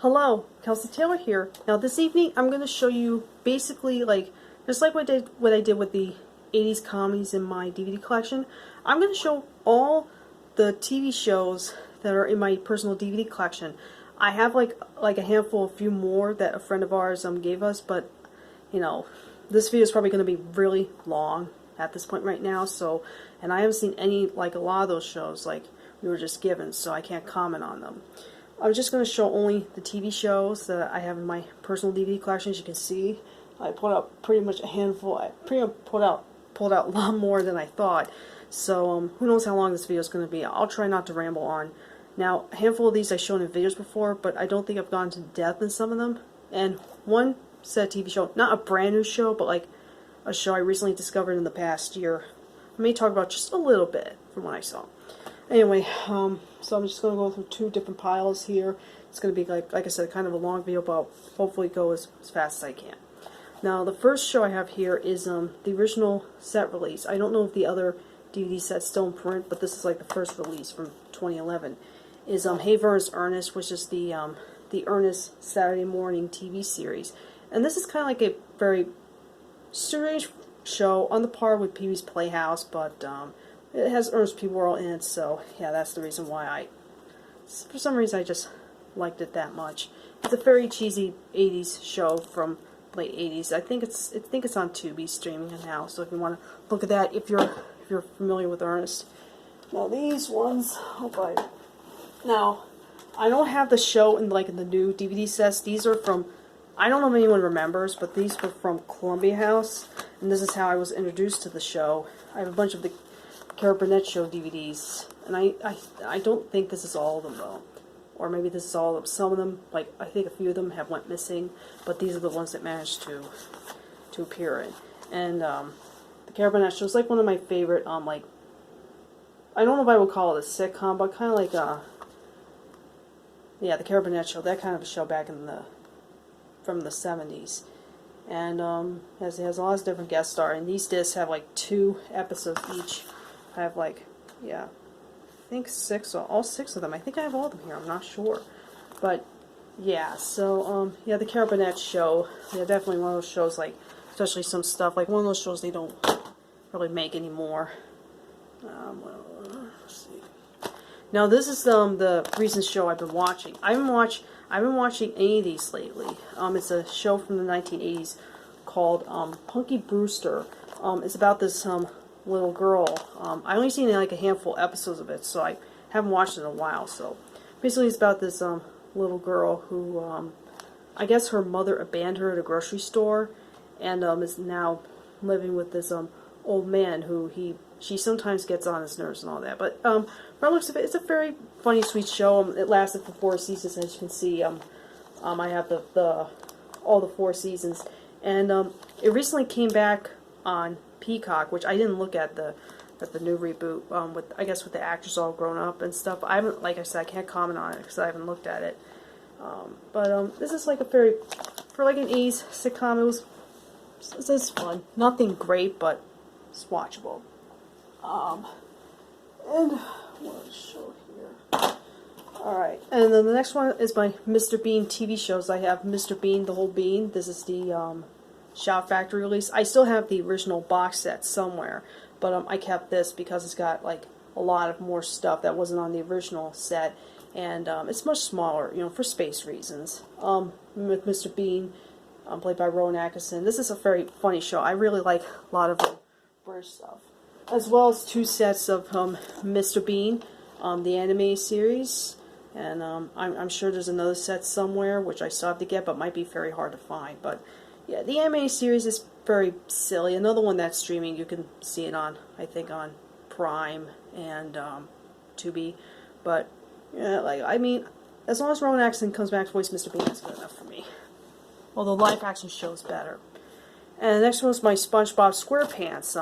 Hello, Kelsey Taylor here. Now this evening I'm going to show you basically just like what I did with the 80s comedies in my DVD collection. I'm going to show all the TV shows that are in my personal DVD collection. I have like a handful, a few more that a friend of ours gave us, but you know, this video is probably going to be really long at this point right now. So, and I haven't seen any a lot of those shows we were just given, so I can't comment on them. I'm just going to show only the TV shows that I have in my personal DVD collection. As you can see, I pulled out pretty much a handful. I pulled out a lot more than I thought. So who knows how long this video is going to be. I'll try not to ramble on. Now, a handful of these I've shown in videos before, but I don't think I've gone to death in some of them. And one set TV show, not a brand new show, but a show I recently discovered in the past year. I may talk about just a little bit from what I saw. Anyway, so I'm just going to go through two different piles here. It's going to be, like I said, kind of a long video, but I'll hopefully go as fast as I can. Now, the first show I have here is the original set release. I don't know if the other DVD set's still in print, but this is the first release from 2011. Is Hey Vern's Earnest, which is the Earnest Saturday morning TV series. And this is kind of a very serious show on the par with PBS Playhouse, but it has Ernest P. Worrell in it, so yeah, that's the reason why for some reason I just liked it that much. It's a very cheesy 80s show from late 80s. I think it's on Tubi streaming now, so if you want to look at that, if you're familiar with Ernest. Now these ones, now I don't have the show in in the new DVD sets. These are from, I don't know if anyone remembers, but these were from Columbia House, and this is how I was introduced to the show. I have a bunch of the Carol Burnett Show DVDs, and I don't think this is all of them though, or maybe this is all of them. Some of them, I think a few of them have went missing, but these are the ones that managed to appear in. And the Carol Burnett Show is one of my favorite I don't know if I would call it a sitcom, but kind of yeah, the Carol Burnett Show, that kind of a show back in from the 70s. And it has a lot of different guest stars, and these discs have 2 episodes each. I have yeah, I think 6, all 6 of them. I think I have all of them here, I'm not sure. But yeah, so yeah, the Carol Burnett Show, yeah, definitely one of those shows, especially some stuff, one of those shows they don't really make anymore. Well, let's see. Now this is the recent show I've been watching. I've been watching any of these lately. It's a show from the 1980s called Punky Brewster. It's about this little girl. I only seen a handful of episodes of it, so I haven't watched it in a while. So basically, it's about this little girl who I guess her mother abandoned her at a grocery store, and is now living with this old man who she sometimes gets on his nerves and all that. But by the looks of it, it's a very funny, sweet show. It lasted for 4 seasons, as you can see. I have all the 4 seasons, and it recently came back on Peacock, which I didn't look at the new reboot. With with the actors all grown up and stuff. I haven't, like I said, I can't comment on it because I haven't looked at it. But this is a very, for an 80s sitcom, it's fun. Nothing great, but it's watchable. And what show here? Alright, and then the next one is my Mr. Bean TV shows. I have Mr. Bean, The Whole Bean. This is the Shout Factory release. I still have the original box set somewhere, but I kept this because it's got a lot of more stuff that wasn't on the original set, and it's much smaller, for space reasons. With Mr. Bean, played by Rowan Atkinson. This is a very funny show. I really like a lot of the British stuff, as well as 2 sets of Mr. Bean, the anime series, and I'm sure there's another set somewhere which I still have to get, but might be very hard to find. But yeah, the anime series is very silly. Another one that's streaming, you can see it on, I think, on Prime and Tubi. But yeah, I mean, as long as Rowan Atkinson comes back to voice Mr. Bean, that's good enough for me. Although live action show's better. And the next one is my SpongeBob SquarePants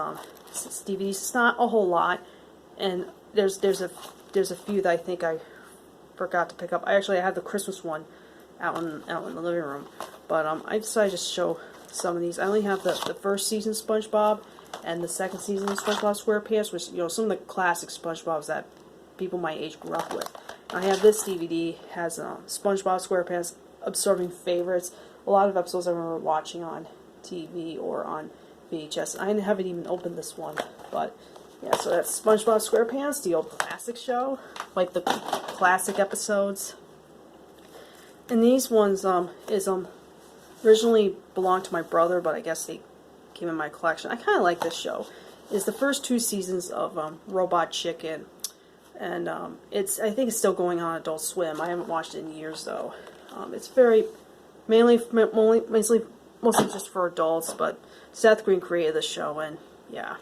DVDs. It's not a whole lot, and there's a few that I think I forgot to pick up. I had the Christmas one out in the living room, but I decided to show some of these. I only have the first season SpongeBob and the second season of SpongeBob SquarePants, which some of the classic SpongeBobs that people my age grew up with. I have this DVD, has SpongeBob SquarePants absorbing favorites. A lot of episodes I remember watching on TV or on VHS. I haven't even opened this one, but yeah, so that's SpongeBob SquarePants, the old classic show, like the classic episodes. And these ones originally belonged to my brother, but I guess they came in my collection. I kind of like this show. It's the first 2 seasons of Robot Chicken, and I think it's still going on Adult Swim. I haven't watched it in years though. It's very mostly just for adults, but Seth Green created the show, and yeah,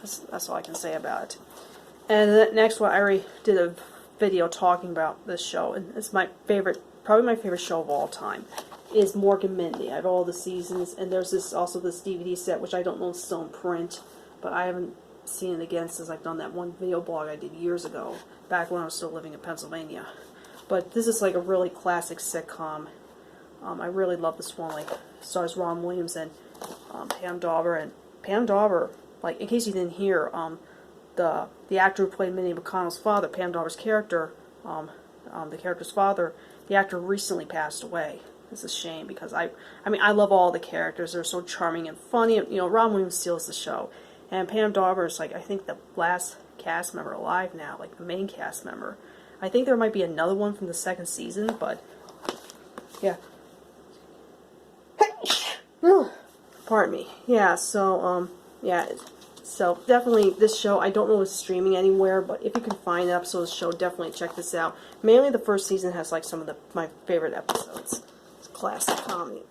that's all I can say about it. And the next one, I already did a video talking about this show, and it's my favorite, probably my favorite show of all time, is Morgan Mindy. I have all the seasons, and there's also this DVD set, which I don't know is still in print, but I haven't seen it again since I've done that one video blog I did years ago, back when I was still living in Pennsylvania. But this is like a really classic sitcom. I really love this one. Like, stars Ron Williams and Pam Dauber. And Pam Dauber, like, in case you didn't hear, the actor who played Minnie McConnell's father, Pam Dauber's character, the character's father, the actor recently passed away. It's a shame because I mean, I love all the characters. They're so charming and funny. You know, Ron Williams steals the show. And Pam Dauber is, like, I think the last cast member alive now, like the main cast member. I think there might be another one from the 2nd season, but yeah. Pardon me. Yeah, so, yeah, so definitely this show, I don't know if it's streaming anywhere, but if you can find episodes of the show, definitely check this out. Mainly the first season has, like, some of my favorite episodes. It's classic comedy.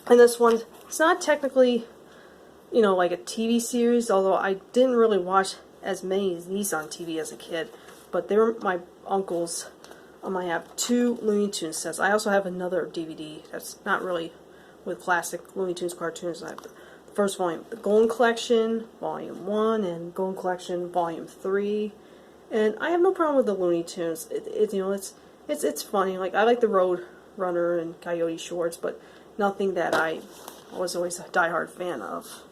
And this one, it's not technically, you know, like a TV series, although I didn't really watch as many as these on TV as a kid, but they were my uncle's. I have 2 Looney Tunes sets. I also have another DVD that's not really with classic Looney Tunes cartoons. I have the first volume, the Golden Collection, Volume 1, and Golden Collection, Volume 3. And I have no problem with the Looney Tunes. You know, it's funny. Like, I like the Road Runner and Coyote Shorts, but nothing that I was always a diehard fan of.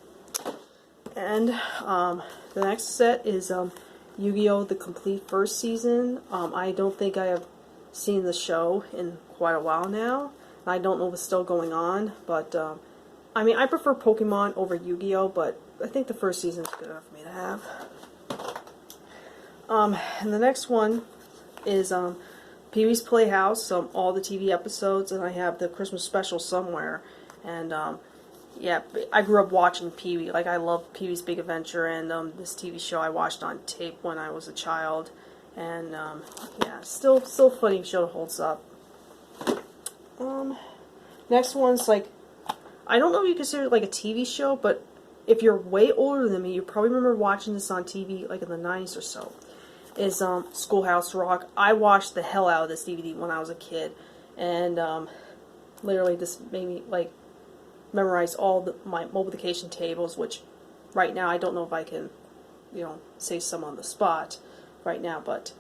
And the next set is Yu-Gi-Oh! The complete first season. I don't think I have seen the show in quite a while now. I don't know if it's still going on, but I mean, I prefer Pokemon over Yu-Gi-Oh!, but I think the first season is good enough for me to have. And the next one is PBS Playhouse, so all the TV episodes, and I have the Christmas special somewhere. And yeah, I grew up watching Pee-wee. Like, I love Pee-wee's Big Adventure, and this TV show I watched on tape when I was a child. And yeah, still funny show, holds up. Next one's, like, I don't know if you consider it like a TV show, but if you're way older than me, you probably remember watching this on TV like in the 90s or so. Is Schoolhouse Rock. I watched the hell out of this DVD when I was a kid, and literally this made me, like, memorize all my multiplication tables, which right now I don't know if I can, you know, say some on the spot right now, but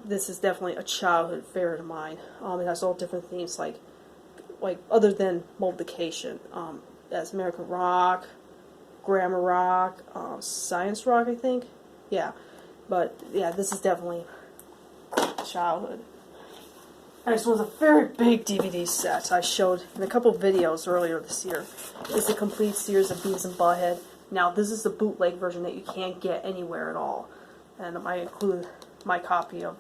this is definitely a childhood favorite of mine. It has all different themes, like other than multiplication. That's American Rock, Grammar Rock, Science Rock, I think. Yeah, but yeah, this is definitely childhood. And this was a very big DVD set I showed in a couple videos earlier this year. It's the complete series of Beavis and Butthead. Now, this is the bootleg version that you can't get anywhere at all. And I include my copy of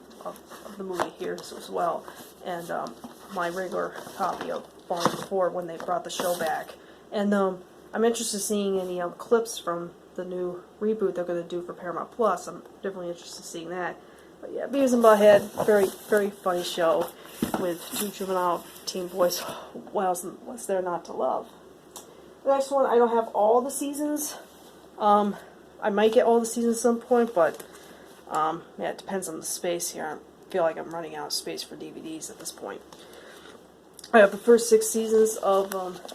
the movie here as well. And my regular copy of Volume 4 when they brought the show back. And I'm interested in seeing any clips from the new reboot they're going to do for Paramount Plus. I'm definitely interested in seeing that. But yeah, Beavis and Butthead, very, very funny show with 2 juvenile teen boys. What's there not to love? The next one, I don't have all the seasons. I might get all the seasons at some point, but yeah, it depends on the space here. I feel like I'm running out of space for DVDs at this point. I have the first 6 seasons of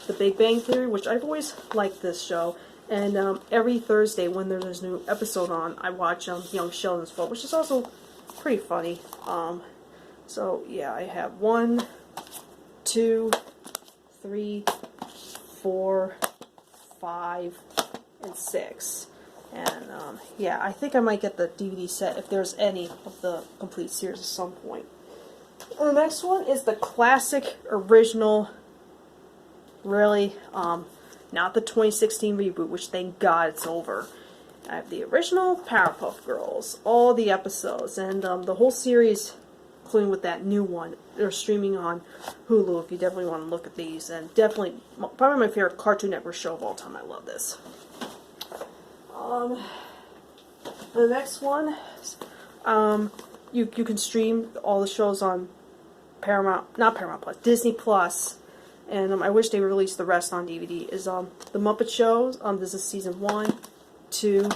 The Big Bang Theory, which I've always liked this show. And every Thursday when there's a new episode on, I watch Young Sheldon's Fault, which is also pretty funny. So yeah, I have 1, 2, 3, 4, 5, and 6. And yeah, I think I might get the DVD set if there's any of the complete series at some point. And the next one is the classic original, really, not the 2016 reboot, which thank God it's over. I have the original Powerpuff Girls, all the episodes, and the whole series, including with that new one. They're streaming on Hulu if you definitely want to look at these. And definitely, probably my favorite Cartoon Network show of all time. I love this. The next one, you can stream all the shows on not Paramount Plus, Disney Plus. And I wish they released the rest on DVD. Is the Muppet shows. This is season 1, 2,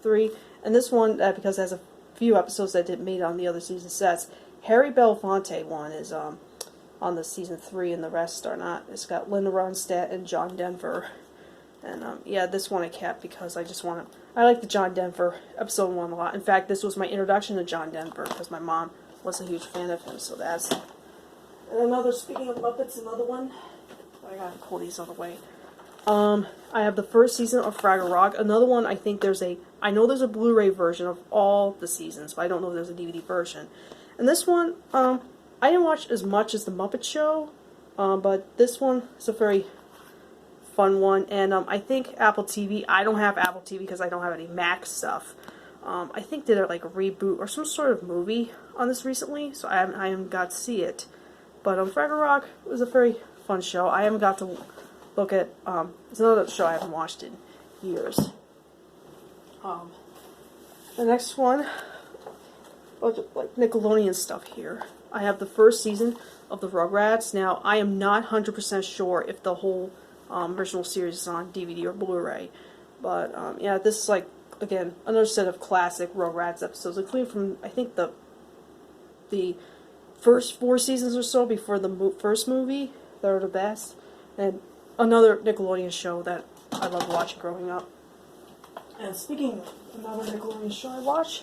3, and this one because it has a few episodes that didn't make it on the other season sets. Harry Belafonte one is on the season 3, and the rest are not. It's got Linda Ronstadt and John Denver, and yeah, this one I kept because I like the John Denver episode 1 a lot. In fact, this was my introduction to John Denver because my mom was a huge fan of him. So that's. And another, speaking of Muppets, another one. I gotta pull these out of the way. I have the first season of Fraggle Rock. Another one, I think I know there's a Blu-ray version of all the seasons, but I don't know if there's a DVD version. And this one, I didn't watch as much as the Muppet Show, but this one is a very fun one. And I think Apple TV, I don't have Apple TV because I don't have any Mac stuff. I think did like a reboot or some sort of movie on this recently, so I haven't got to see it. But Fraggle Rock was a very fun show. I haven't got to look at, it's another show I haven't watched in years. The next one, like Nickelodeon stuff here. I have the first season of the Rugrats. Now, I am not 100% sure if the whole original series is on DVD or Blu-ray. But, yeah, this is like, again, another set of classic Rugrats episodes, including from, I think, the first 4 seasons or so before the first movie. They're the best. And another Nickelodeon show that I loved watching growing up. And speaking of another Nickelodeon show I watch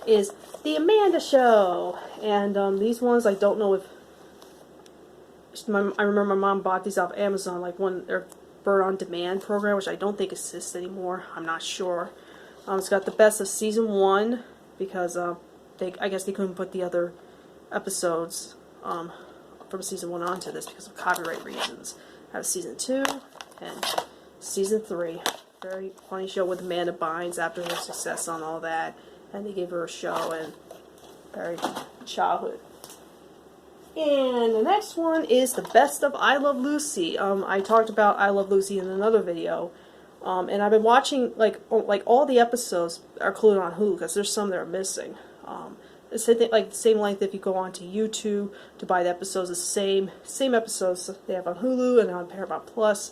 is The Amanda Show. And these ones, I don't know if... I remember my mom bought these off Amazon, like when their Bird on Demand program, which I don't think exists anymore. I'm not sure. It's got the best of season 1 because I guess they couldn't put the other episodes from season 1 onto this because of copyright reasons. I have season 2 and season 3. Very funny show with Amanda Bynes after her success on all that, and they gave her a show and very childhood. And the next one is the best of I Love Lucy. I talked about I Love Lucy in another video, and I've been watching like all the episodes are included on Hulu because there's some that are missing. It's like the same length if you go onto YouTube to buy the episodes. The same episodes they have on Hulu and on Paramount Plus.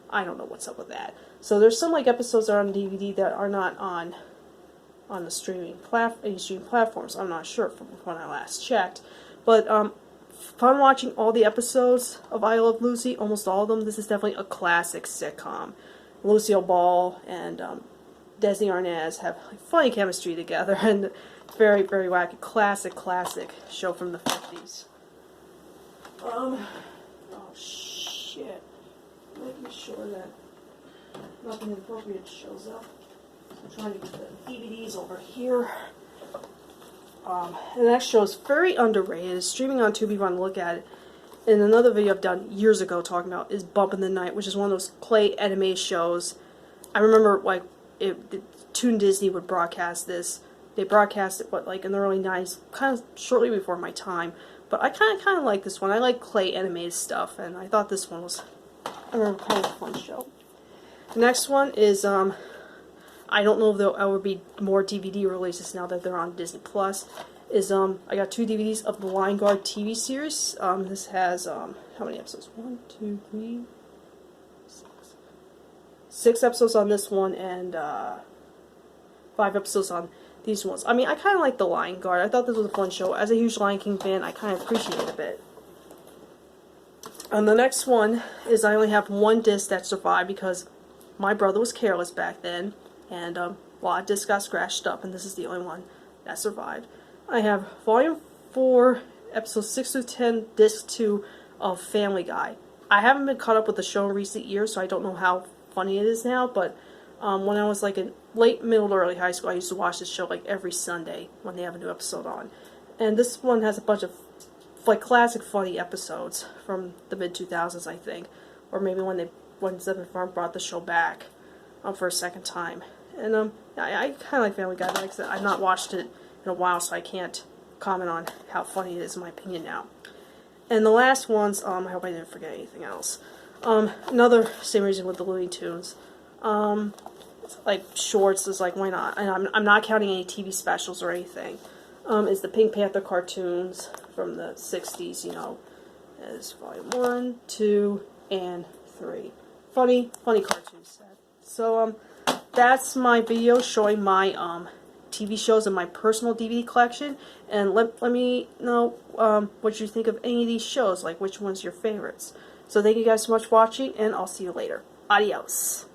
I don't know what's up with that. So there's some like episodes that are on DVD that are not on the streaming platforms. I'm not sure from when I last checked, but fun watching all the episodes of I Love Lucy. Almost all of them. This is definitely a classic sitcom. Lucille Ball and Desi Arnaz have like, funny chemistry together and. Very, very wacky. Classic show from the 50s. Oh shit. Making sure that nothing inappropriate shows up. I'm trying to get the DVDs over here. The next show is very underrated. It's streaming on Tubi if you want to look at it. And another video I've done years ago talking about is Bump in the Night, which is one of those clay anime shows. I remember like Toon Disney would broadcast this. They broadcast it, like in the early 90s, kind of shortly before my time. But I kind of like this one. I like clay animated stuff, and I thought this one was, I remember, kind of a fun show. The next one is, I don't know if there will ever be more DVD releases now that they're on Disney Plus. I got 2 DVDs of the Lion Guard TV series. This has, how many episodes? 1, 2, 3, 6 episodes on this one, and 5 episodes on these ones. I mean, I kind of like The Lion Guard. I thought this was a fun show. As a huge Lion King fan, I kind of appreciate it a bit. And the next one is I only have 1 disc that survived because my brother was careless back then, and a lot of discs got scratched up, and this is the only one that survived. I have Volume 4, Episodes 6 through 10, Disc 2 of Family Guy. I haven't been caught up with the show in recent years, so I don't know how funny it is now, but when I was like in late middle to early high school, I used to watch this show like every Sunday when they have a new episode on. And this one has a bunch of like classic funny episodes from the mid-2000s, I think, or maybe when Zeb Farm brought the show back for a second time. And I kind of like Family Guy, but like I said, I've not watched it in a while, so I can't comment on how funny it is in my opinion now. And the last ones, I hope I didn't forget anything else. Another same reason with the Looney Tunes. Like shorts is like, why not? And I'm not counting any TV specials or anything. Is the Pink Panther cartoons from the 60s, you know, as volume 1, 2, and 3. Funny cartoon set. So, that's my video showing my, TV shows in my personal DVD collection, and let me know, what you think of any of these shows, like which one's your favorites. So thank you guys so much for watching, and I'll see you later. Adios.